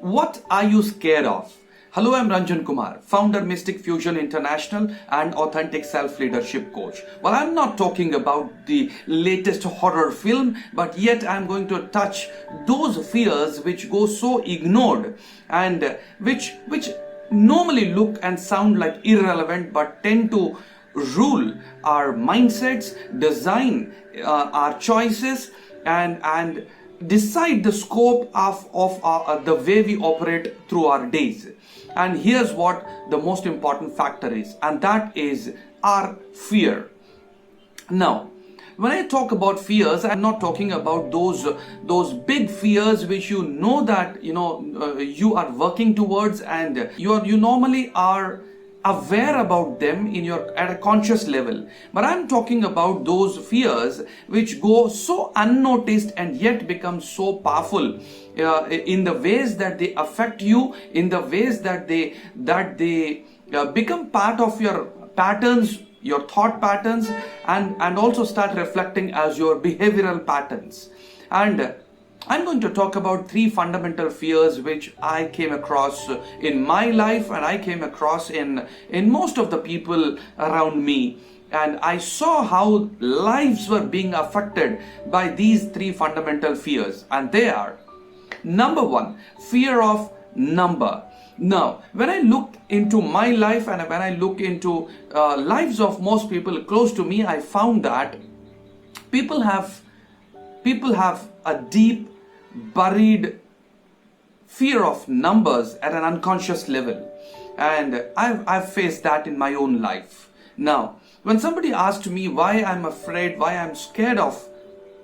What are you scared of? Hello, I'm Ranjan Kumar, founder Mystic Fusion International and authentic self-leadership coach. Well, I'm not talking about the latest horror film, but yet I'm going to touch those fears which go so ignored and which normally look and sound like irrelevant but tend to rule our mindsets, design our choices and decide the scope of the way we operate through our days. And here's what the most important factor is, and that is our fear. Now, when I talk about fears, I'm not talking about those big fears which you know that you are working towards, and you normally are aware about them at a conscious level. But I'm talking about those fears which go so unnoticed and yet become so powerful in the ways that they affect you, in the ways that they become part of your patterns, your thought patterns, and also start reflecting as your behavioral patterns. And I'm going to talk about three fundamental fears which I came across in my life, and I came across in most of the people around me. And I saw how lives were being affected by these three fundamental fears. And they are: number one, fear of number. Now, when I look into my life and when I look into lives of most people close to me, I found that people have a deep buried fear of numbers at an unconscious level, and I've faced that in my own life. Now, when somebody asked me why I'm afraid, why I'm scared of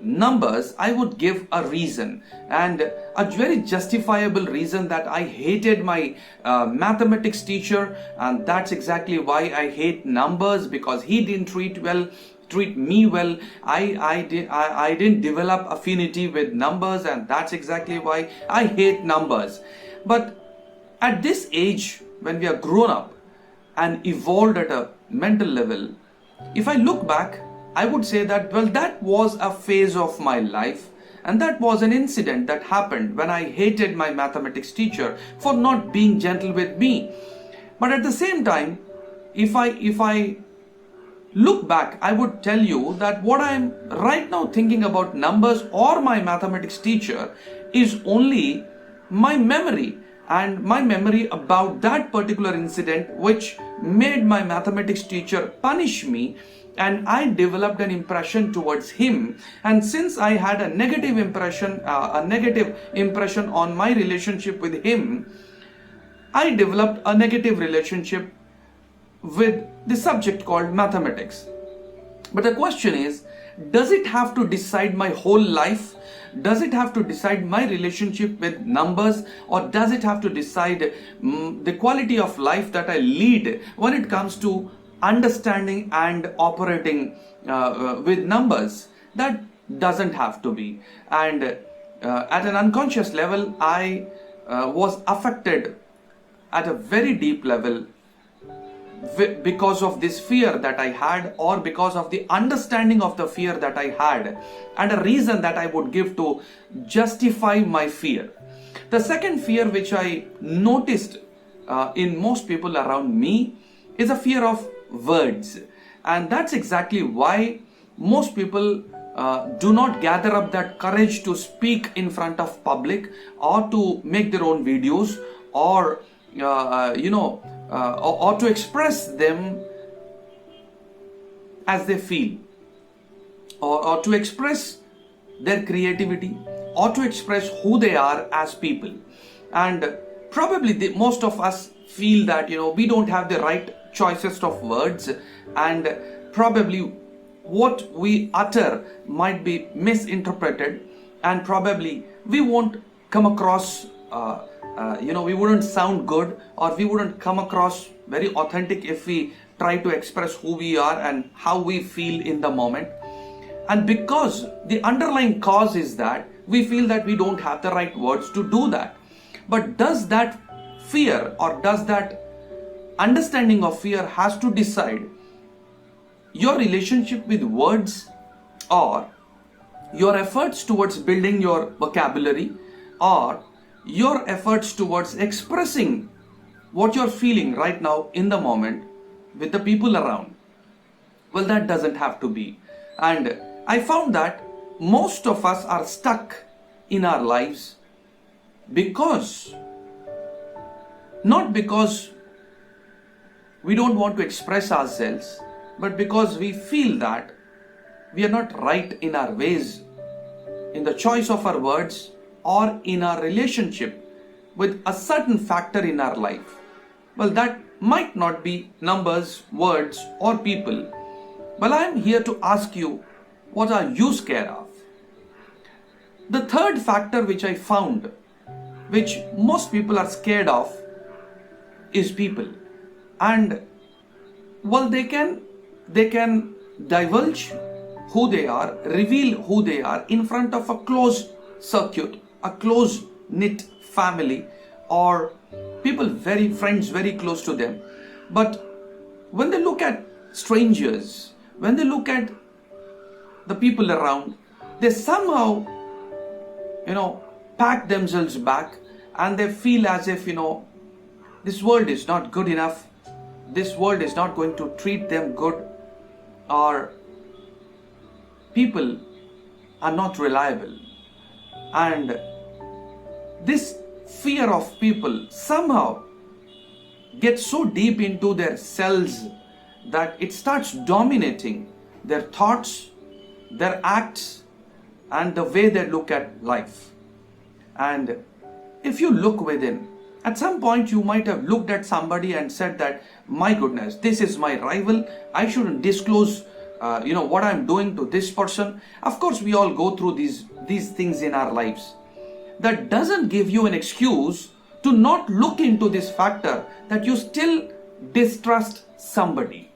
numbers, I would give a reason, and a very justifiable reason, that I hated my mathematics teacher, and that's exactly why I hate numbers, because he didn't treat me well. I didn't develop affinity with numbers, and that's exactly why I hate numbers. But at this age, when we are grown up and evolved at a mental level, if I look back, I would say that, well, that was a phase of my life, and that was an incident that happened when I hated my mathematics teacher for not being gentle with me. But at the same time, if I look back, I would tell you that what I'm right now thinking about numbers or my mathematics teacher is only my memory, and my memory about that particular incident which made my mathematics teacher punish me, and I developed an impression towards him. And since I had a negative impression on my relationship with him, I developed a negative relationship with the subject called mathematics. But the question is, does it have to decide my whole life? Does it have to decide my relationship with numbers, or does it have to decide the quality of life that I lead when it comes to understanding and operating with numbers? That doesn't have to be. And at an unconscious level, I was affected at a very deep level because of this fear that I had, or because of the understanding of the fear that I had, and a reason that I would give to justify my fear. The second fear which I noticed in most people around me is a fear of words, and that's exactly why most people do not gather up that courage to speak in front of public, or to make their own videos, or or to express them as they feel, or to express their creativity, or to express who they are as people. And probably most of us feel that we don't have the right choices of words, and probably what we utter might be misinterpreted, and probably we won't come across we wouldn't sound good, or we wouldn't come across very authentic if we try to express who we are and how we feel in the moment. And because the underlying cause is that we feel that we don't have the right words to do that. But does that fear, or does that understanding of fear has to decide your relationship with words, or your efforts towards building your vocabulary, or your efforts towards expressing what you're feeling right now in the moment with the people around. Well, that doesn't have to be. And I found that most of us are stuck in our lives because, not because we don't want to express ourselves, but because we feel that we are not right in our ways, in the choice of our words, or in our relationship with a certain factor in our life. Well, that might not be numbers, words, or people. Well, I am here to ask you, what are you scared of? The third factor which I found, which most people are scared of, is people. And well, they can divulge who they are, reveal who they are in front of a closed circuit, a close knit family, or people, friends very close to them. But when they look at strangers, when they look at the people around, they somehow, pack themselves back, and they feel as if, this world is not good enough, this world is not going to treat them good, or people are not reliable. And this fear of people somehow gets so deep into their cells that it starts dominating their thoughts, their acts, and the way they look at life. And if you look within, at some point you might have looked at somebody and said that, my goodness, this is my rival, I shouldn't disclose what I'm doing to this person. Of course, we all go through these things in our lives. That doesn't give you an excuse to not look into this factor that you still distrust somebody.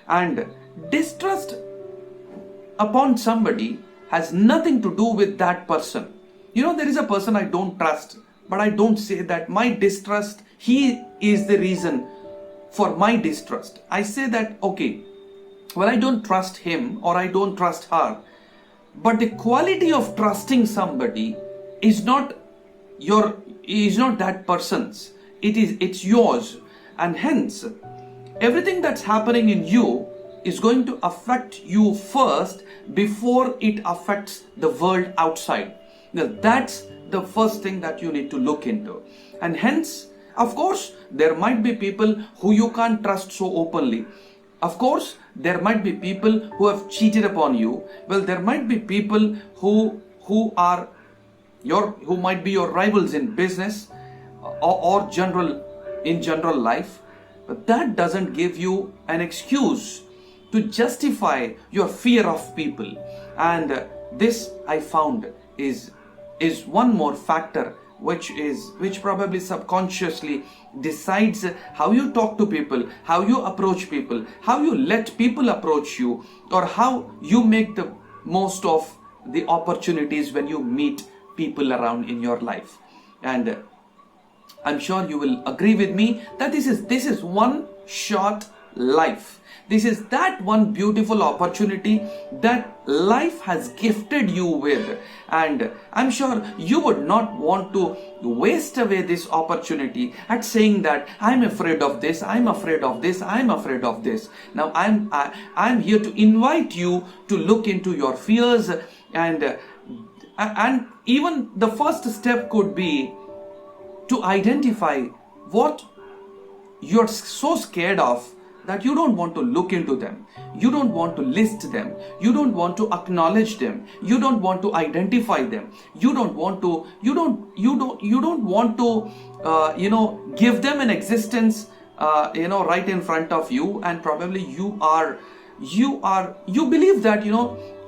And distrust upon somebody has nothing to do with that person. There is a person I don't trust, but I don't say that my distrust, he is the reason for my distrust. I say that, okay, well, I don't trust him or I don't trust her, but the quality of trusting somebody is not that person's. It's yours. And hence, everything that's happening in you is going to affect you first before it affects the world outside. Now, that's the first thing that you need to look into. And hence, of course, there might be people who you can't trust so openly. Of course, there might be people who have cheated upon you. Well, there might be people who might be your rivals in business or in general life. But that doesn't give you an excuse to justify your fear of people. And this I found is one more factor which probably subconsciously decides how you talk to people, how you approach people, how you let people approach you, or how you make the most of the opportunities when you meet people around in your life. And I'm sure you will agree with me that this is one short life. This is that one beautiful opportunity that life has gifted you with. And I'm sure you would not want to waste away this opportunity at saying that I'm afraid of this, I'm afraid of this, I'm afraid of this. Now I'm here to invite you to look into your fears, and even the first step could be to identify what you're so scared of that you don't want to look into them, you don't want to list them, you don't want to acknowledge them, you don't want to identify them, you don't want to give them an existence right in front of you. And probably you believe that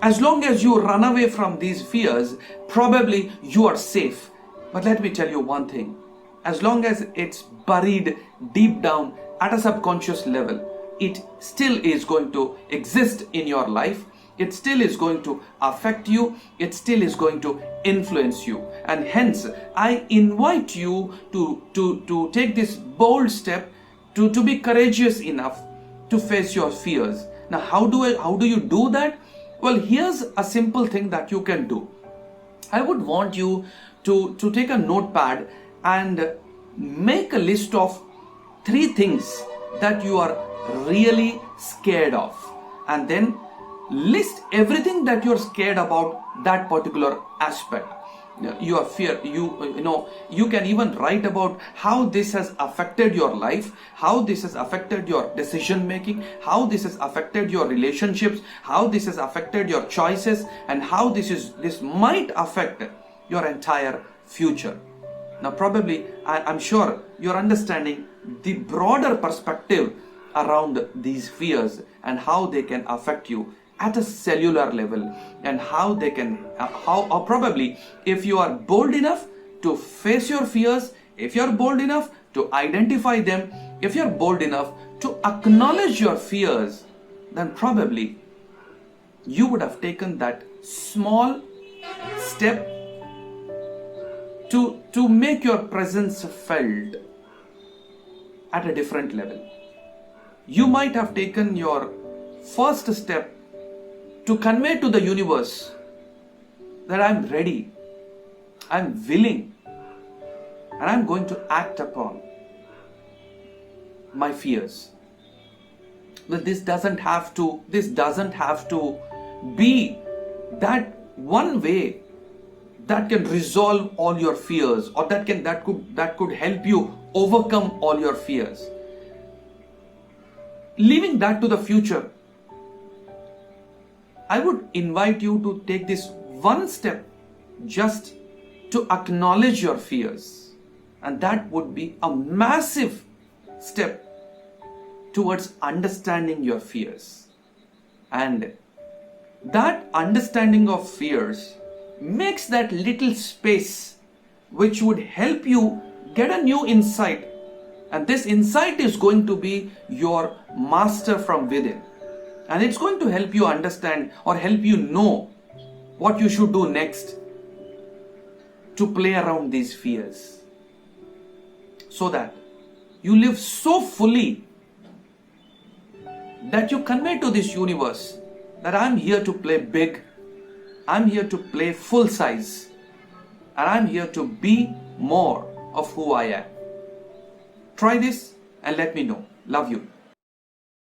as long as you run away from these fears, probably you are safe. But let me tell you one thing, as long as it's buried deep down at a subconscious level, it still is going to exist in your life. It still is going to affect you. It still is going to influence you. And hence, I invite you to take this bold step, to be courageous enough to face your fears. Now, how do you do that? Well, here's a simple thing that you can do. I would want you to take a notepad and make a list of 3 things that you are really scared of, and then list everything that you're scared about that particular aspect. Your fear, you can even write about how this has affected your life, how this has affected your decision making, how this has affected your relationships, how this has affected your choices, and how this might affect your entire future. Now probably I'm sure you're understanding the broader perspective around these fears and how they can affect you at a cellular level, and how they can or probably if you are bold enough to face your fears, if you're bold enough to identify them, if you're bold enough to acknowledge your fears, then probably you would have taken that small step to make your presence felt at a different level. You might have taken your first step to convey to the universe that I'm ready, I'm willing, and I'm going to act upon my fears. But this doesn't have to be that one way that can resolve all your fears, or that could help you overcome all your fears. Leaving that to the future, I would invite you to take this one step just to acknowledge your fears, and that would be a massive step towards understanding your fears. And that understanding of fears makes that little space which would help you get a new insight, and this insight is going to be your master from within, and it's going to help you understand or help you know what you should do next to play around these fears, so that you live so fully that you convey to this universe that I'm here to play big, I'm here to play full size, and I'm here to be more of who I am. Try this and let me know. Love you.